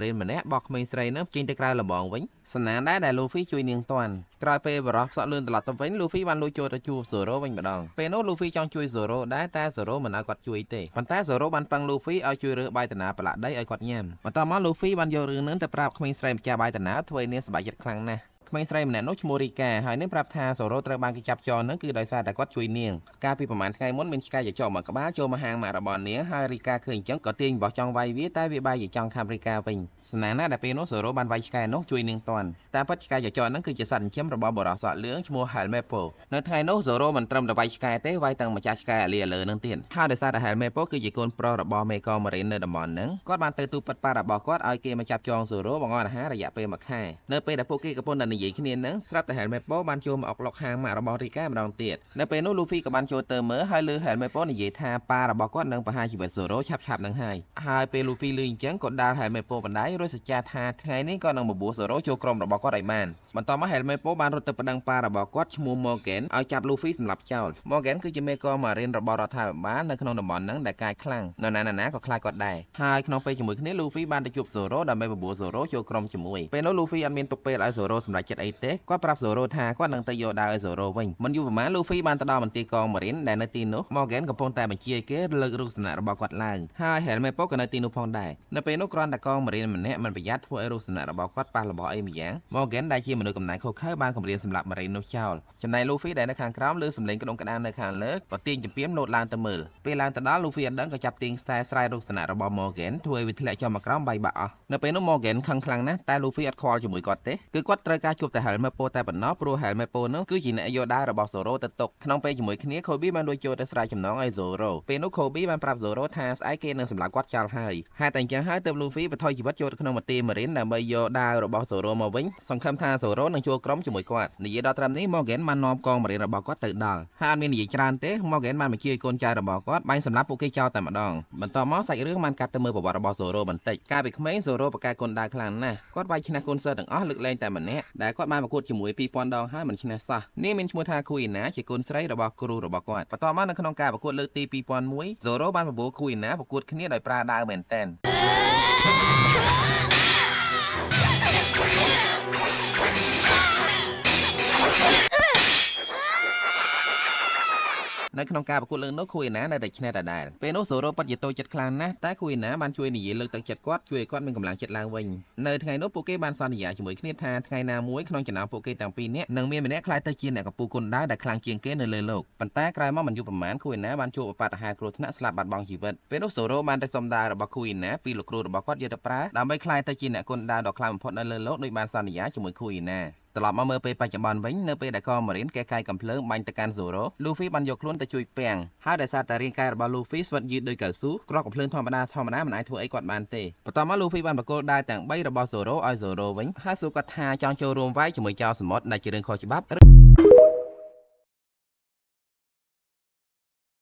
រៀនម្នាក់បោះក្មេងស្រីនោះចេញទៅក្រៅលំបងវិញសំណាងដែលលូហ្វីជួយនាងតាន់ក្រោយពេលបរោះសក់លឿនត្រឡប់ទៅវិញលូហ្វីបានលួចចូលទៅជួបសូរ៉ូវិញម្ដងពេលនោះលូហ្វីចង់ជួយសូរ៉ូដែរតែសូរ៉ូមិនឲ្យគាត់ជួយទេប៉ុន្តែសូរ៉ូបានប៉ឹងលូហ្វីឲ្យជួយរើសបាយតាណាប្រឡាក់ដីឲ្យគាត់ញ៉ាំបន្ទាប់មកលូហ្វីបានយករឿងនឹងទៅប្រាប់ក្មេងស្រីម្ចាស់បាយតាណាធ្វើឲ្យនាងសប្បាយចិត្តខ្លាំងណាស់ក្មេងស្រីម្នាក់នោះឈ្មោះរីកាហើយនឹងប្រាប់ថាសូរ៉ូត្រូវបានគេចាប់ចោលនឹងគឺដោយសារតែគាត់ជួយនាងកាលពីប្រហែលថ្ងៃមុនមានឆ្កែចចកមកក្បាលចូលមកហាងម៉ាក់របស់នាងហើយរីកាឃើញអញ្ចឹងក៏ទាញបោះចង់វាយវាតែវាបែរជាចង់ខាំរីកាវិញស្នាណាដែលពេលនោះសូរ៉ូបានវាយឆ្កែនោះជួយនាងតាន់តែពិតឆ្កែចចកហ្នឹងគឺជាសត្វចិញ្ចឹមរបស់បរិស័ទលឿងឈ្មោះ Helmepo នៅថ្ងៃនោះសូរ៉ូមិនត្រឹមតែវាយឆ្កែទេវាយទាំងម្ចាស់ឆ្កែអាលីអាលើនឹងទៀតហើយដោយសារតែ Helmepo គឺជាកូនប្រុសរបស់មេកម៉ារីននៅតំបន់ហ្នឹងគាត់បានទៅទូប៉ាត់ប៉ារបស់គាត់ឲ្យគេមកចាប់ចងសូរ៉ូបង្អត់អាហាររយៈពេល1ខែនៅពេលដែលពួកគេកំពុងតែនិយាយគ្នាហ្នឹងស្រាប់តែ Helmepo បានចូលមកអុកឡុកហាងម៉ាក់របស់រីកាម្ដងទៀតនៅពេលនោះ Luffy ក៏បានចូលទៅមើលហើយលើ Helmepo និយាយថាប៉ារបស់គាត់នឹងប្រហារជីវិតសូរ៉ូឆាប់នឹងហើយពេល Luffy ឮអញ្ចឹងក៏ដាល់ Helmepo បណ្ដៃរួចសច្ចាថាថ្ងៃនេះក៏នឹងបបួលសូរ៉ូចូលក្រុមរបស់គាត់ឲ្យបានបន្ទាប់មក Helmepo បានរត់ទៅប្តឹងប៉ារបស់គាត់ឈ្មោះ Morgan ឲ្យចាប់ Luffy សម្លាប់ចោល Morgan គឺជាមេកម៉ារីនរបស់រដ្ឋាភិបាលនៅក្នុងតំបន់ហ្នឹងដែលកាចខ្លាំងនរណាក៏ខ្លាចគាត់ដែរហើយក្នុងពេលជាមួយគ្នា Luffy បានទៅជួបសូរ៉ូដើម្បីបបួលសូរ៉ូចូលក្រុមជាមួយពេលនោះ Luffy អត់មានទុកពេលឲ្យសូរ៉ូសម្រេចចិត្តអីទេគាត់ប្រាប់សូរ៉ូថាគាត់នឹងទៅយកដាវឲ្យសូរ៉ូវិញមិនយូរប៉ុន្មាន Luffy បានទៅដល់មន្ទីរកងម៉ារីនដែលនៅទីនោះ Morgan កំពុងតែបញ្ជាឲ្យគេលើករូបសំណាករបស់គាត់ឡើងហើយ Helmepo ក៏នៅទីនោះផងដែរនៅពេលនោះគ្រាន់តែកងម៉ារីនម្នាក់មិនប្រយ័ត្នធ្វើឲ្យរូបសំណាករបស់គាត់ប៉ះរបស់អីម្យ៉ាង Morgan ដែលជាមនុស្សកំណាញ់ខុសខើបានគំរាមសម្លាប់ម៉ារីននោះចោលចំណែក Luffy ដែលនៅខាងក្រោមលើសំឡេងក្តុងក្តាននៅខាងលើក៏ទាញជំពាមលោតឡើងទៅមើលពេលឡើងទៅដល់ Luffy អត់ដឹងក៏ចាប់ទាញខ្សែស្រ័យរូបសំណាករបស់ Morgan ធ្វើឲ្យវាធ្លាក់ចុះមកក្រោមបែកបាក់អស់នៅពេលនោះ Morgan ខឹងខ្លាំងណាស់តែ Luffy អត់ខ្វល់ជាមួយគាត់ទេគឺគាត់ត្រូវការជួបតែ Helmepo តែប៉ុណ្ណោះព្រោះ Helmepo នោះគឺជាអ្នកយកដាវរបស់សូរ៉ូទៅទុកក្នុងពេលជាមួយគ្នា Kobe បានលួចចូលទៅស្រែចំណងឲ្យសូរ៉ូពេលនោះ Kobe បានប្រាប់សូរ៉ូថាស្អែកគេនឹងសម្លាប់គាត់ចោលហើយហេតុតែអញ្ចឹងហើយទើប Luffy បន្ថយជីវិតចូលទៅក្នុងមន្ទីរម៉ារីនដើម្បីយកដាវរបស់សូរ៉ូមកវិញសង្ឃឹមថាសូរ៉ូនឹងចូលក្រុមជាមួយគាត់និយាយដល់ត្រឹមនេះ Morgan បាននាំកងម៉ារីនរបស់គាត់ទៅដល់ហើយអត់មាននិយាយច្រើនទេ Morgan បានបញ្ជាឲ្យកូនចៅរបស់គាត់បាញ់សម្លាប់ពួកគេចោលតែម្ដងបន្ទាប់មកសាច់រឿងបានកាត់ទៅមើលប្រវត្តិរបស់សូរ៉ូបន្តិចកាលពីក្មេងសូរ៉ូប្រកែកគុណដាវខ្លាំងណាស់គាត់វាយឈ្នះគុនសិស្សទាំងអស់លើកលែងតែម្នាក់ដែលគាត់បានប្រកួតជាមួយ 2000 ដងហើយមិនឈ្នះសោះនេះមានឈ្មោះថា Kuina ជាកូនស្រីរបស់គ្រូរបស់គាត់បន្ទាប់មកនៅក្នុងការប្រកួតលើកទី 2001 Zoro បានបបួល Kuina ប្រកួតគ្នាដោយប្រើដាវមែនទែននៅក្នុងការប្រកួតលើកនោះ Kuina នៅតែឈ្នះដដែលពេលនោះ Zoro ពិតជាតូចចិត្តខ្លាំងណាស់តែ Kuina បានជួយនិយាយលើកទឹកចិត្តគាត់ជួយឲ្យគាត់មានកម្លាំងចិត្តឡើងវិញនៅថ្ងៃនោះពួកគេបានសន្យាជាមួយគ្នាថាថ្ងៃណាមួយក្នុងចំណោមពួកគេទាំងពីរនាក់នឹងមានម្នាក់ក្លាយទៅជាអ្នកកំពូលគុនដាវដែលខ្លាំងជាងគេនៅលើโลกប៉ុន្តែក្រោយមកមិនយូរប៉ុន្មាន Kuina បានជួបឧបទ្ទហេតុគ្រោះថ្នាក់ស្លាប់បាត់បង់ជីវិតពេលនោះ Zoro បានទៅសុំដាវរបស់ Kuina ពីលោកគ្រូរបស់គាត់យកទៅប្រើដើម្បីក្លាយទៅជាអ្នកគុនដាវដ៏ខ្លាំងបំផុតនៅលើโลกដោយបានសន្យាជាមួយ Kuinaត្រឡប់មកមើលពេលបច្ចុប្បន្នវិញនៅពេលដែលកងម៉ារីនកែកាយកំភ្លើងបាញ់ទៅកាន់ Zoro Luffy បានយកខ្លួនទៅជួយពាំងហើយដោយសារតែរាងកាយរបស់ Luffy ស្វិតយឺតដូចកៅស៊ូគ្រាប់កំភ្លើងធម្មតាមិនអាចធ្វើអីគាត់បានទេបន្ទាប់មក Luffy បានបកគោលដាវទាំង3របស់ Zoro ឲ្យ Zoro វិញហើយសួរគាត់ថាចង់ចូលរួមវាយជាមួយចៅសមុទ្រដែលជារឿងខុសច្បាប់